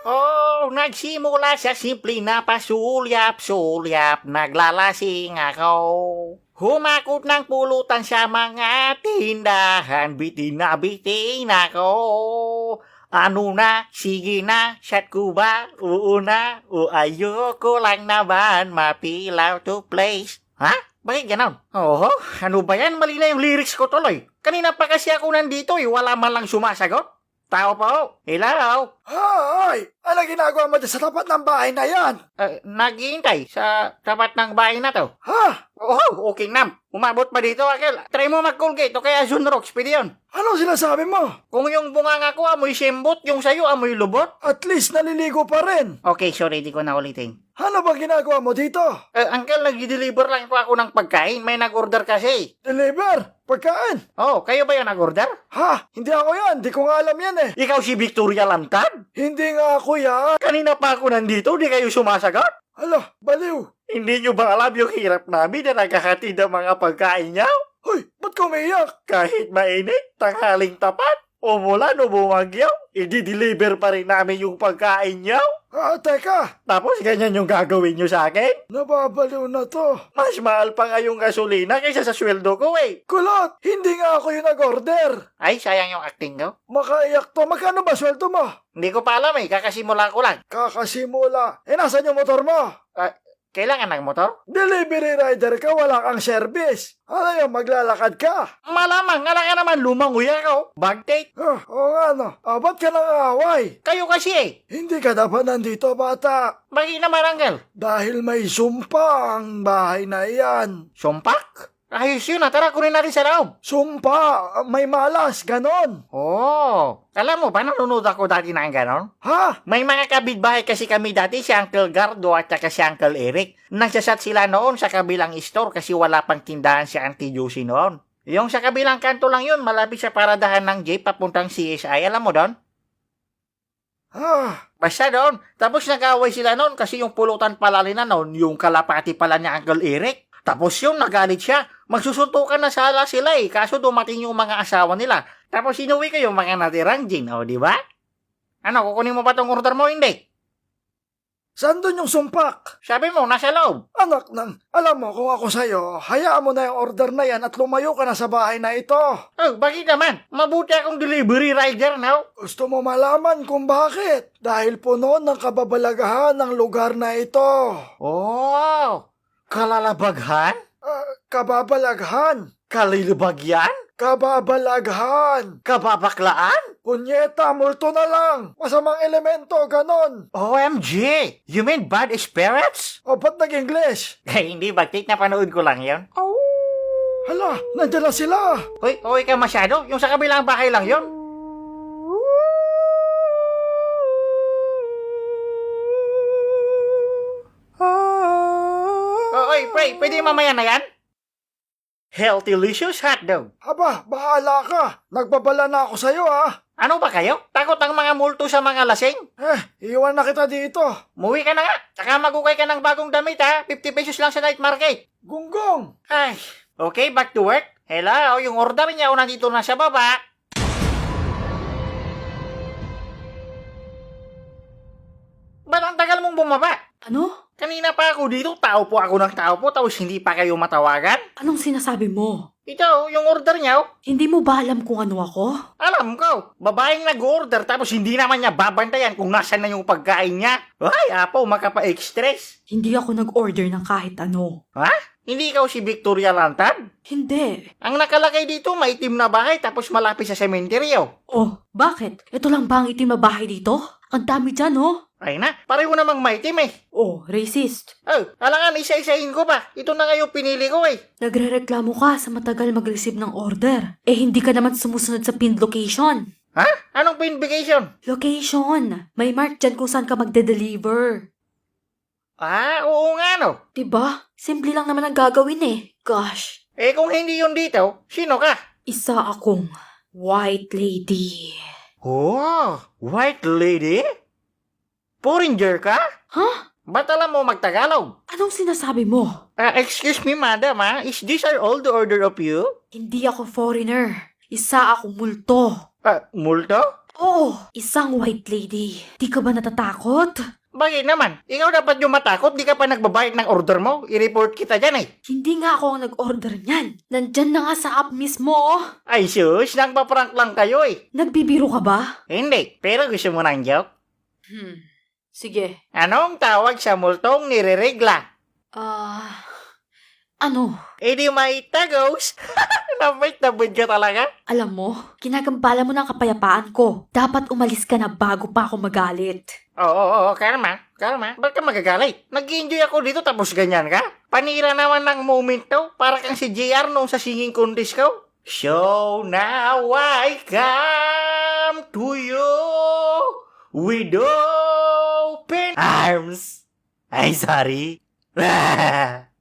Oh, nagsimula sa simple na pasulyap-sulyap, naglalasing ako. Humakot ng pulutan sa mga tindahan, bitin ako. Ano na, sige na, shot ko ba? Oo na, o ayoko lang naman, mapilaw to place. Ha? Bakit ganon? Oo, ano ba yan? Mali na yung lyrics ko tuloy. Kanina pa kasi ako nandito, wala man lang sumasagot. Tao po, hello? Hoy! Ano ginagawa mo dyan sa tapat ng bahay na yan? Naghihintay sa tapat ng bahay na to. Ha? Oh, okay nam. Umabot pa dito, Akil. Try mo mag-Colgate o kaya Sunrox, pwede yun. Ano sinasabi mo? Kung yung bunganga ko amoy simbot, yung sayo amoy lubot. At least naliligo pa rin. Okay, sorry, di ko na ulitin. Ano ba ginagawa mo dito? Uncle, nag-deliver lang po ako ng pagkain. May nag-order kasi. Deliver? Pagkain? Oh, kayo ba yung nag-order? Ha? Hindi ako yan. Di ko nga alam yan eh. Ikaw si Victoria Lantad? Hindi nga ako yan. Kanina pa ako nandito, di kayo sumasagot? Hala, baliw. Hindi nyo ba alam yung hirap namin na naghahatid ng mga pagkain niyo? Hoy, ba't ka umiiyak? Kahit mainit, tanghaling tapat, umulan o bumagyaw, i-deliver pa rin namin yung pagkain niyo. Teka. Tapos ganyan yung gagawin nyo sa akin? Nababaliw na to. Mas mahal pa nga yung gasolina kaysa sa sweldo ko eh. Kulot, hindi nga ako yung nag-order. Ay, sayang yung acting ko. Makaiyak to. Magkano ba sweldo mo? Hindi ko pa alam eh, kakasimula ko lang. Kakasimula. Nasaan yung motor mo? Kailangan ng motor? Delivery rider ka, wala kang service. Ano yung maglalakad ka? Malamang, ala ka naman lumanguya ko. Bagtate. Oo nga no. Ba't ka nang away? Kayo kasi eh. Hindi ka dapat nandito, bata. Bakit naman, Uncle? Dahil may sumpa ang bahay na iyan. Sumpak? Ayos yun, tara kunin natin sa loob. Sumpa, may malas, ganon. Oh, alam mo ba, nanonood ako dati ng ganon? Ha? May mga kabitbahay kasi kami dati, si Uncle Gardo at saka si Uncle Eric. Nagsasat sila noon sa kabilang store kasi wala pang tindahan si Auntie Josie noon. Yung sa kabilang kanto lang yun, malapit sa paradahan ng jeep papuntang CSI. Alam mo doon? Basta doon. Tapos nag-away sila noon kasi yung pulutan pala nila noon, yung kalapati pala ni Uncle Eric. Tapos yung nagalit siya. Magsusuntukan na sala sila eh. Kaso dumating yung mga asawa nila. Tapos inuwi ko yung mga natirang gin. O, di ba? Ano, kukunin mo pa tong order mo? Hindi. Saan doon yung sumpak? Sabi mo, nasa loob. Anak nang, alam mo kung ako sa'yo, hayaan mo na yung order na yan at lumayo ka na sa bahay na ito. Oh, bakit naman? Mabuti akong delivery rider now. Gusto mo malaman kung bakit? Dahil puno ng kababalagahan ng lugar na ito. Oh, kalalabaghan? Kababalaghan. Kalilibagyan? Kababalaghan. Kababaklaan? Punyeta, multo na lang. Masamang elemento, ganon. OMG! You mean bad spirits? O ba't nag-English? Hindi, bakit napanood ko lang yun? Oh. Hala, nandiyan na sila. Hoy, okay ka masyado? Yung sa kabilang bahay lang yun? Oy, pre, pwede mamaya na yan? Healthylicious hotdog. Aba, bahala ka. Nagbabala na ako sa'yo, ha? Ano ba kayo? Takot ang mga multo sa mga lasing? Iwan na kita dito. Muwi ka na nga. Tsaka magukay ka ng bagong damit, ha? 50 pesos lang sa night market. Gunggong. Ay, okay, back to work. Hello, yung order niya nandito na sa baba. Ba't ang tagal mong bumaba? Ano? Kanina pa ako dito, tao po ako ng tao po, tapos hindi pa kayo matawagan? Anong sinasabi mo? Ito, yung order niya, Hindi mo ba alam kung ano ako? alam ko, babaeng nag-order tapos hindi naman niya babantayan kung nasan na yung pagkain niya. Ay, apo, makapa-express. Hindi ako nag-order ng kahit ano. Ha? Hindi ikaw si Victoria Lantad? Hindi. Ang nakalagay dito, maitim na bahay tapos malapit sa sementeryo. Oh, bakit? Ito lang ba ang itim na bahay dito? Ang dami dyan, oh. Ay na, pareho namang maitim eh. Oh, racist. Oh, alangan, isa-isahin ko pa. Ito na nga yung pinili ko eh. Nagrereklamo ka sa matagal mag-receive ng order. Eh, hindi ka naman sumusunod sa pinned location. Ha? Anong pinvication? Location. May mark dyan kung saan ka magde-deliver. Ah, oo nga no. Diba? Simple lang naman ang gagawin eh. Gosh. Eh kung hindi yun dito, sino ka? Isa akong white lady. Oh, white lady? Foreigner ka? Huh? Ba't alam mo magtagalog? Anong sinasabi mo? Excuse me madam is this our old order of you? Hindi ako foreigner. Isa akong multo. Multo? Oo, isang white lady. Di ka ba natatakot? Bakit naman? Ikaw dapat yung matakot, di ka pa nagbabayad ng order mo. I-report kita dyan eh. Hindi nga ako ang nag-order niyan. Nandyan na nga sa app mismo. Oh. Ay sus, nagpa-prank lang kayo eh. Nagbibiro ka ba? Hindi, pero gusto mo ng joke? Sige. Anong tawag sa multong nireregla? Ano? Eh di may tagos. Nabait na bud ka talaga. Alam mo, kinagambala mo ng kapayapaan ko. Dapat umalis ka na bago pa ako magalit. Oo, kalma. Ba't ka magagalit? Nag-enjoy ako dito tapos ganyan ka? Panira naman ng moment to. Para kang si JR nung sa singing contest ko. So now I come to you with open arms. Ay, sorry.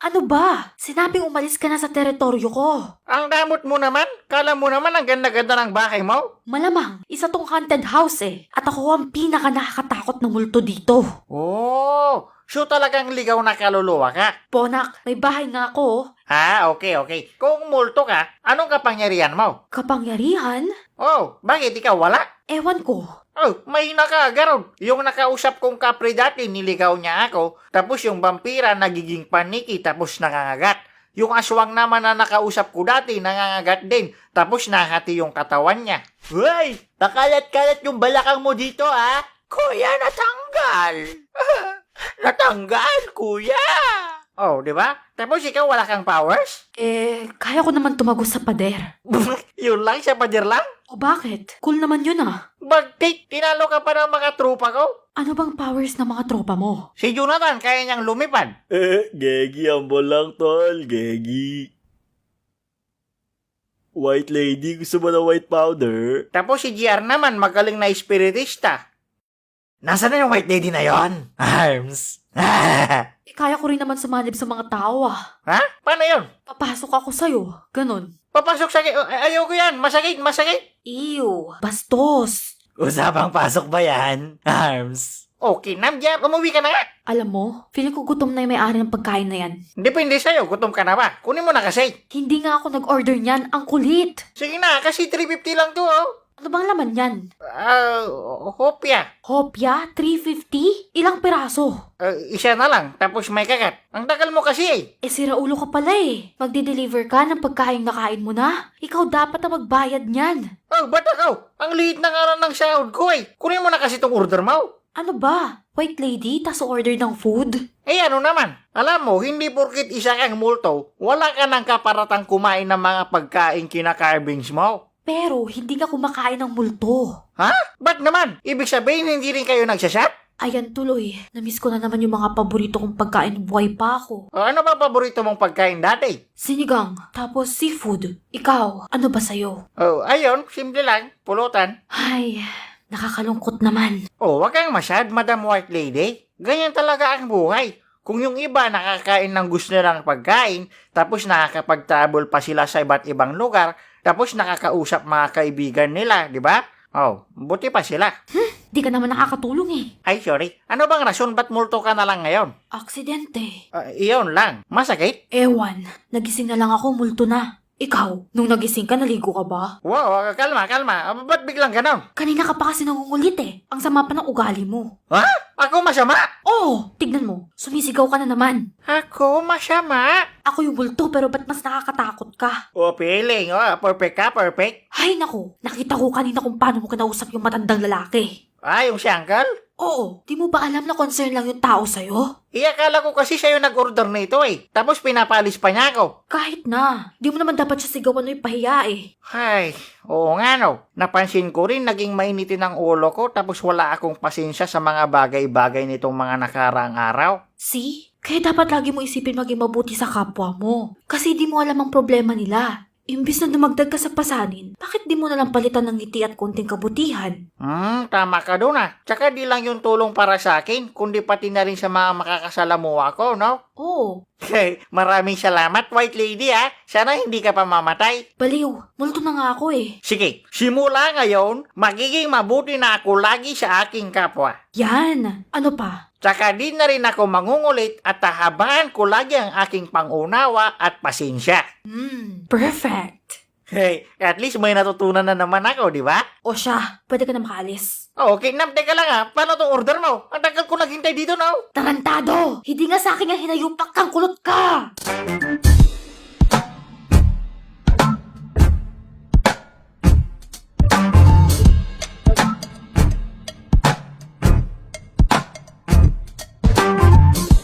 Ano ba? Sinabing umalis ka na sa teritoryo ko. Ang damot mo naman. Kala mo naman ang ganda-ganda ng bahay mo. Malamang, isa tong haunted house eh. At ako ang pinaka nakakatakot na multo dito. Oh, so talagang ligaw na kaluluwa ka. Ponak, may bahay nga ako. Okay. Kung multo ka, anong kapangyarihan mo? Kapangyarihan? Oh, bakit ikaw wala? Ewan ko. Oh, may nakagaron. Yung nakausap kong kapre dati, niligaw niya ako. Tapos yung vampira nagiging paniki tapos nangangagat. Yung aswang naman na nakausap ko dati, nangangagat din. Tapos nahati yung katawan niya. Hoy! Nakalat-kalat yung balakang mo dito, ah! Kuya, natanggal! Natanggal, kuya! Oh, di ba? Tapos ikaw wala kang powers? Kaya ko naman tumagos sa pader. Yun lang, sa pader lang? O bakit? Cool naman yun ah. Bagtit, tinalo ka pa ng mga trupa ko? Ano bang powers ng mga tropa mo? Si Jonathan, kaya niyang lumipad. Gegi, ambol lang, tol. Gegi. White lady, gusto mo na white powder? Tapos si GR naman, magaling na espiritista. Nasaan na yung white lady na yon? Arms. Kaya ko rin naman sumanib sa mga tao ah. Ha? Paano yun? Papasok ako sa'yo. Ganon. Papasok sa... Ayoko yan. Masakit. Ew. Bastos. Usapang pasok ba yan? Arms. Okay, Namja, umuwi ka na nga. Alam mo, feeling ko gutom na yung may-ari ng pagkain na yan. Depende sa'yo, gutom ka na ba? Kunin mo na kasi. Hindi nga ako nag-order niyan. Ang kulit. Sige na, kasi 350 lang to, oh. Ano bang laman yan? Hopya. Hopya? 350? Ilang piraso? Isa na lang, tapos may kagat. Ang tagal mo kasi eh. Sira ulo ka pala eh. Magde-deliver ka ng pagkain nakain mo na. Ikaw dapat na magbayad niyan. Oh, ba't ikaw? Ang liit na nga lang ng sahod ko eh. Kunin mo na kasi tong order mo. Ano ba? White lady, tas order ng food? Ano naman? Alam mo, hindi porkit isa kang multo, wala ka nang kaparatang kumain ng mga pagkain kina-carvings mo. Pero hindi ka kumakain ng multo. Ha? Ba't naman? Ibig sabihin hindi rin kayo nagsasat? Ayan tuloy, namiss ko na naman yung mga paborito kong pagkain buhay pa ako. Ano ba paborito mong pagkain dati? Sinigang, tapos seafood. Ikaw, ano ba sa'yo? Ayun, simple lang, pulutan. Ay, nakakalungkot naman. Wag kang masyad, Madam White Lady. Ganyan talaga ang buhay. Kung yung iba nakakain ng gusto nilang pagkain, tapos nakakapag-travel pa sila sa iba't ibang lugar, tapos nakakausap mga kaibigan nila, di ba? Buti pa sila. Di ka naman nakakatulong eh. Ay, sorry. Ano bang rason ba't multo ka na lang ngayon? Aksidente. Iyon lang. Masakit? Ewan, nagising na lang ako, multo na. Ikaw, nung nagising ka, naligo ka ba? Wow, kalma. Ba't biglang ganon? Kanina ka pa kasi nangungulit eh. Ang sama pa ng ugali mo. Ha? Ako masama? Oo, tignan mo. Sumisigaw ka na naman. Ako masama? Ako yung multo pero ba't mas nakakatakot ka? Feeling. Perfect ka, perfect. Ay nako, nakita ko kanina kung paano mo kinausap yung matandang lalaki. Yung si Uncle? Oo, di mo ba alam na concern lang yung tao sa'yo? Akala ko kasi siya yung nag-order nito eh. Tapos pinapalis pa niya ako. Kahit na, di mo naman dapat siya sigawan o ipahiya eh. Ay, oo nga no. Napansin ko rin naging mainitin ang ulo ko tapos wala akong pasensya sa mga bagay-bagay nitong mga nakaraang araw. See? Kaya dapat lagi mo isipin maging mabuti sa kapwa mo. Kasi di mo alam ang problema nila. Imbis na dumagdag ka sa pasanin, bakit di mo nalang palitan ng ngiti at konting kabutihan? Tama ka doon ah. Tsaka di lang yung tulong para sa akin, kundi pati na rin sa mga makakasalamuha ko, no? Oo. Maraming salamat, White Lady ah. Sana hindi ka pa mamatay. Baliw, multo na nga ako eh. Sige, simula ngayon, magiging mabuti na ako lagi sa aking kapwa. Yan! Ano pa? Tsaka di na rin ako mangungulit at tahabaan ko lagi ang aking pangunawa at pasensya. Perfect! Hey, at least may natutunan na naman ako, di ba? O siya, pwede ka na makaalis. Oh, kidnap, teka lang ha. Paano tong order mo? Ang tagal ko naghintay dito, no? Tarantado! Hindi nga sa akin ang hinayupak kang kulot ka!